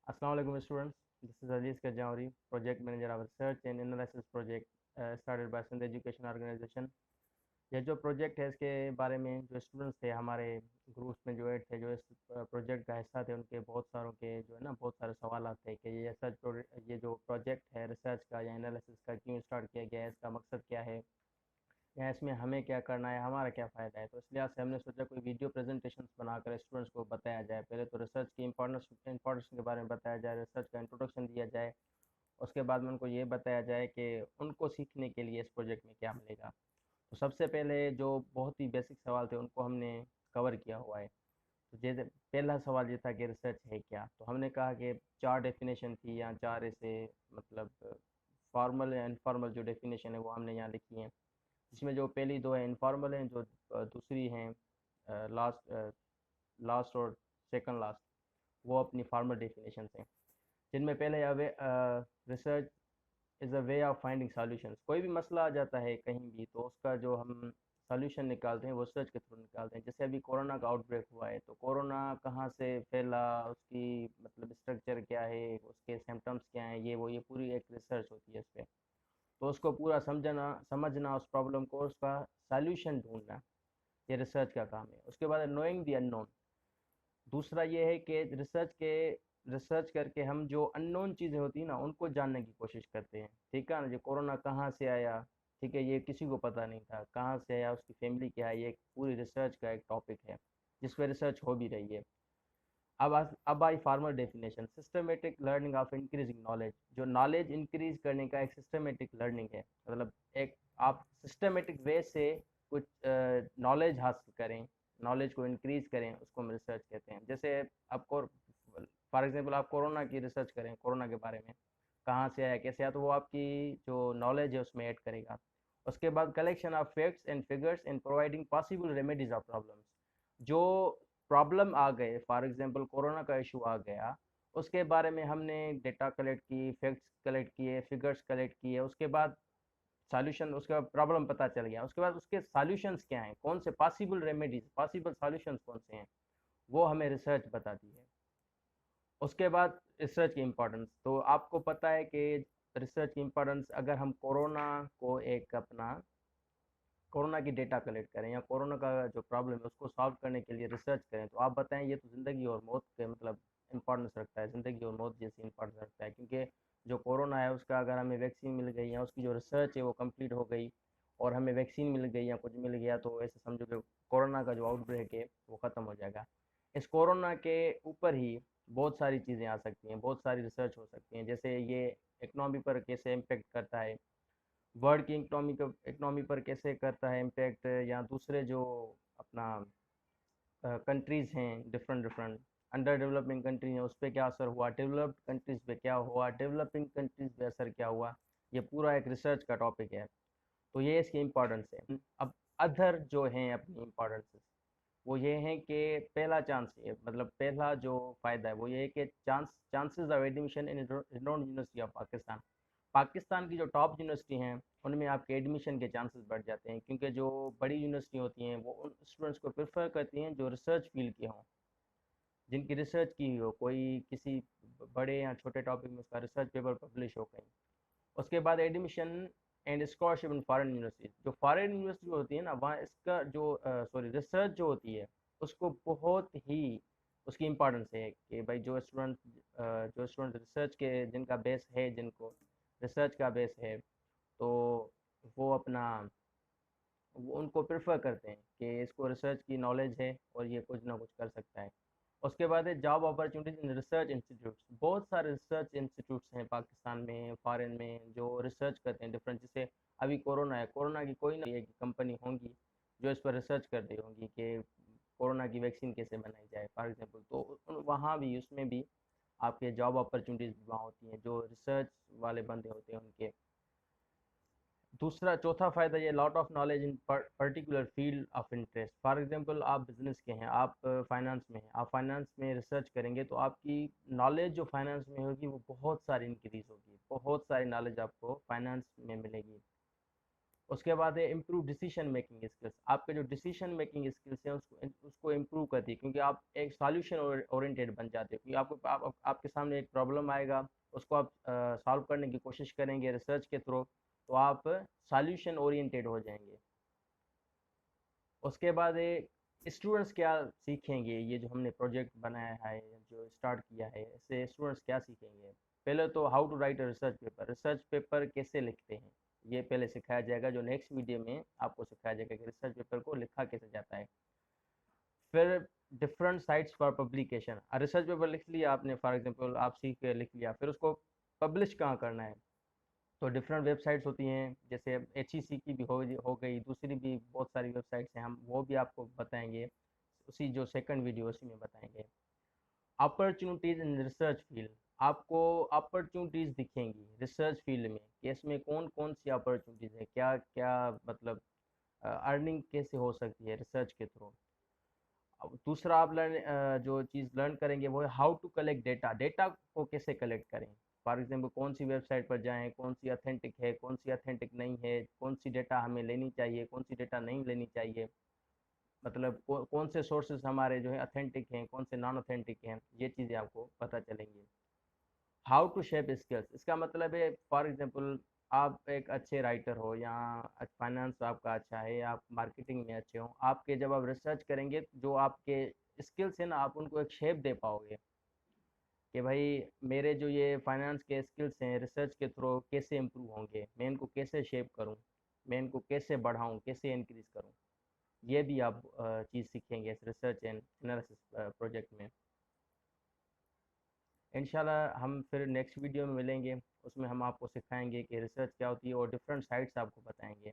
Assalamu alaikum students. This is Aziz Kajauri, project manager of research and analysis project started by Sindh Education Organization. ये जो project है इसके बारे में जो स्टूडेंट्स थे हमारे ग्रुप्स में जो ऐड थे जो इस प्रोजेक्ट का हिस्सा थे उनके बहुत सारों के जो है ना बहुत सारे सवाल थे कि ये जो प्रोजेक्ट है रिसर्च का या एनालिसिस का क्यों स्टार्ट किया गया है, इसका मकसद क्या है या इसमें हमें क्या करना है, हमारा क्या फ़ायदा है। तो इसलिए आज से हमने सोचा कोई वीडियो प्रेजेंटेशंस बनाकर स्टूडेंट्स को बताया जाए। पहले तो रिसर्च की इंपॉर्टेंस के बारे में बताया जाए, रिसर्च का इंट्रोडक्शन दिया जाए। उसके बाद में उनको ये बताया जाए कि उनको सीखने के लिए इस प्रोजेक्ट में क्या मिलेगा। तो सबसे पहले जो बहुत ही बेसिक सवाल थे उनको हमने कवर किया हुआ है। तो जैसे पहला सवाल ये था कि रिसर्च है क्या, तो हमने कहा कि चार डेफिनेशन थी या चार ऐसे मतलब फॉर्मल या इनफॉर्मल जो डेफिनेशन है वो हमने यहाँ लिखी है, जिसमें जो पहली दो है इनफॉर्मल हैं, जो दूसरी हैं लास्ट लास्ट और सेकंड लास्ट वो अपनी फॉर्मल डेफिनेशन हैं। जिनमें पहले research is a way of finding solutions. कोई भी मसला आ जाता है कहीं भी तो उसका जो हम सॉल्यूशन निकालते हैं वो रिसर्च के थ्रू निकालते हैं। जैसे अभी कोरोना का आउटब्रेक हुआ है तो कोरोना कहाँ से फैला, उसकी मतलब स्ट्रक्चर क्या है, उसके सिम्टम्स क्या हैं, ये पूरी एक रिसर्च होती है इस पर। तो उसको पूरा समझना उस प्रॉब्लम को, उसका सॉल्यूशन ढूंढना, ये रिसर्च का काम है। उसके बाद नोइंग द अननोन। दूसरा ये है कि रिसर्च करके हम जो अननोन चीज़ें होती हैं ना उनको जानने की कोशिश करते हैं। ठीक है ना, जो कोरोना कहाँ से आया, ठीक है, ये किसी को पता नहीं था कहाँ से आया, उसकी फैमिली क्या है, ये एक पूरी रिसर्च का एक टॉपिक है जिस पर रिसर्च हो भी रही है। अब I formal definition, systematic learning of increasing knowledge. जो नॉलेज इंक्रीज करने का एक सिस्टमेटिक लर्निंग है, मतलब एक आप सिस्टमेटिक वे से कुछ नॉलेज हासिल करें, नॉलेज को इंक्रीज करें, उसको हम रिसर्च कहते हैं। जैसे आपको फॉर एग्जांपल आप कोरोना की रिसर्च करें, कोरोना के बारे में कहाँ से आया कैसे आया, तो वो आपकी जो नॉलेज है उसमें ऐड करेगा। उसके बाद collection of facts and figures and providing possible remedies of problems. जो प्रॉब्लम आ गए, फॉर एग्जांपल कोरोना का इशू आ गया, उसके बारे में हमने डेटा कलेक्ट की, फैक्ट्स कलेक्ट किए, फिगर्स कलेक्ट किए, उसके बाद सॉल्यूशन, उसका प्रॉब्लम पता चल गया, उसके बाद उसके सॉल्यूशंस क्या हैं, कौन से पॉसिबल रेमेडीज, पॉसिबल सॉल्यूशंस कौन से हैं, वो हमें रिसर्च बताती है। उसके बाद रिसर्च की इम्पोर्टेंस, तो आपको पता है कि रिसर्च की इम्पोर्टेंस, अगर हम कोरोना को एक अपना कोरोना की डेटा कलेक्ट करें या कोरोना का जो प्रॉब्लम है उसको सॉल्व करने के लिए रिसर्च करें, तो आप बताएं ये तो ज़िंदगी और मौत के मतलब इंपॉर्टेंस रखता है, ज़िंदगी और मौत जैसी इंपॉर्टेंस रखता है। क्योंकि जो कोरोना है उसका अगर हमें वैक्सीन मिल गई या उसकी जो रिसर्च है वो कंप्लीट हो गई और हमें वैक्सीन मिल गई या कुछ मिल गया, तो ऐसे समझो कि कोरोना का जो आउटब्रेक है वो ख़त्म हो जाएगा। इस कोरोना के ऊपर ही बहुत सारी चीज़ें आ सकती हैं, बहुत सारी रिसर्च हो सकती हैं। जैसे ये इकनॉमी पर कैसे इम्पेक्ट करता है, वर्ल्ड की इकनॉमी पर कैसे करता है इम्पैक्ट, या दूसरे जो अपना कंट्रीज़ हैं, different different under developing country हैं, उस पर क्या असर हुआ, डेवलप्ड कंट्रीज़ पे क्या हुआ, डेवलपिंग कंट्रीज़ पे असर क्या हुआ, ये पूरा एक रिसर्च का टॉपिक है। तो ये इसकी इम्पोर्टेंस है। अब अदर जो हैं अपनी इम्पोर्टेंसेस, वो ये है कि पहला चांस है, मतलब पहला जो फ़ायदा है वो ये है कि chances of admission in renowned university of Pakistan. Pakistan की जो टॉप यूनिवर्सिटी हैं उनमें आपके एडमिशन के चांसेस बढ़ जाते हैं, क्योंकि जो बड़ी यूनिवर्सिटी होती हैं वो उन स्टूडेंट्स को प्रेफर करती हैं जो रिसर्च फील्ड के हों, जिनकी रिसर्च की हो, कोई किसी बड़े या छोटे टॉपिक में उसका रिसर्च पेपर पब्लिश हो कहीं। उसके बाद admission and scholarship in foreign university, जो फॉरेन यूनिवर्सिटी होती है ना वहाँ इसका जो सॉरी रिसर्च जो होती है उसको बहुत ही उसकी इम्पोर्टेंस है कि भाई जो स्टूडेंट रिसर्च के जिनका बेस है, जिनको रिसर्च का बेस है, तो वो अपना वो उनको प्रेफर करते हैं कि इसको रिसर्च की नॉलेज है और ये कुछ ना कुछ कर सकता है। उसके बाद है job opportunities in research institutes. बहुत सारे रिसर्च इंस्टीट्यूट्स हैं पाकिस्तान में, फॉरेन में, जो रिसर्च करते हैं डिफरेंट। जैसे अभी कोरोना है, कोरोना की कोई ना एक कंपनी होंगी जो इस पर रिसर्च कर रही होंगी कि कोरोना की वैक्सीन कैसे बनाई जाए फॉर एग्जांपल, तो वहाँ भी उसमें भी आपके जॉब अपॉर्चुनिटीज़ वहाँ होती हैं जो रिसर्च वाले बंदे होते हैं उनके। दूसरा चौथा फ़ायदा ये lot of knowledge in particular field of interest. For example आप बिजनेस के हैं, आप फाइनेंस में हैं, आप फाइनेंस में रिसर्च करेंगे तो आपकी नॉलेज जो फाइनेंस में होगी वो बहुत सारी इंक्रीज होगी, बहुत सारी नॉलेज आपको फाइनेंस में मिलेगी। उसके बाद है इम्प्रूव डिसीजन मेकिंग स्किल्स। आपके जो डिसीजन मेकिंग स्किल्स हैं उसको इम्प्रूव करती है, क्योंकि आप एक सॉल्यूशन ओरिएंटेड बन जाते हो। क्योंकि आपके सामने एक प्रॉब्लम आएगा, उसको आप सॉल्व करने की कोशिश करेंगे रिसर्च के थ्रू, तो आप सॉल्यूशन ओरिएंटेड हो जाएंगे। उसके बाद स्टूडेंट्स क्या सीखेंगे, ये जो हमने प्रोजेक्ट बनाया है, जो स्टार्ट किया है, इससे स्टूडेंट्स क्या सीखेंगे। पहले तो how to write a research paper कैसे लिखते हैं, ये पहले सिखाया जाएगा। जो नेक्स्ट वीडियो में आपको सिखाया जाएगा कि रिसर्च पेपर को लिखा कैसे जाता है। फिर different sites for publication. Research paper लिख लिया आपने, फॉर एग्जांपल आप सीख के लिख लिया, फिर उसको पब्लिश कहाँ करना है। तो डिफरेंट वेबसाइट्स होती हैं, जैसे HEC की भी हो गई, दूसरी भी बहुत सारी वेबसाइट्स हैं, हम वो भी आपको बताएंगे उसी जो सेकंड वीडियो उसी में बताएंगे। Opportunities in research field. आपको अपॉर्चुनिटीज दिखेंगी रिसर्च फील्ड में कि इसमें कौन कौन सी अपॉर्चुनिटीज है, क्या क्या मतलब अर्निंग कैसे हो सकती है रिसर्च के थ्रू। अब दूसरा आप जो चीज़ लर्न करेंगे वो है how to collect data. Data को कैसे कलेक्ट करें, फॉर एग्जांपल कौन सी वेबसाइट पर जाएं, कौन सी अथेंटिक है, कौन सी अथेंटिक नहीं है, कौन सी डेटा हमें लेनी चाहिए, कौन सी डेटा नहीं लेनी चाहिए। मतलब कौन से सोर्सेज हमारे जो है अथेंटिक हैं, कौन से नॉन अथेंटिक हैं, ये चीज़ें आपको पता चलेंगी। हाउ टू शेप स्किल्स, इसका मतलब है फॉर एग्जांपल आप एक अच्छे राइटर हो, या फाइनेंस आपका अच्छा है, या आप मार्केटिंग में अच्छे हो, आपके जब आप रिसर्च करेंगे जो आपके स्किल्स हैं ना, आप उनको एक शेप दे पाओगे कि भाई मेरे जो ये फाइनेंस के स्किल्स हैं रिसर्च के थ्रू कैसे इम्प्रूव होंगे, मैं इनको कैसे शेप करूं, मैं इनको कैसे बढ़ाऊं, कैसे इंक्रीज करूं। ये भी आप चीज़ सीखेंगे इस रिसर्च एंड एनालिसिस प्रोजेक्ट में। इंशाल्लाह हम फिर नेक्स्ट वीडियो में मिलेंगे, उसमें हम आपको सिखाएंगे कि रिसर्च क्या होती है और डिफरेंट साइट्स आपको बताएंगे।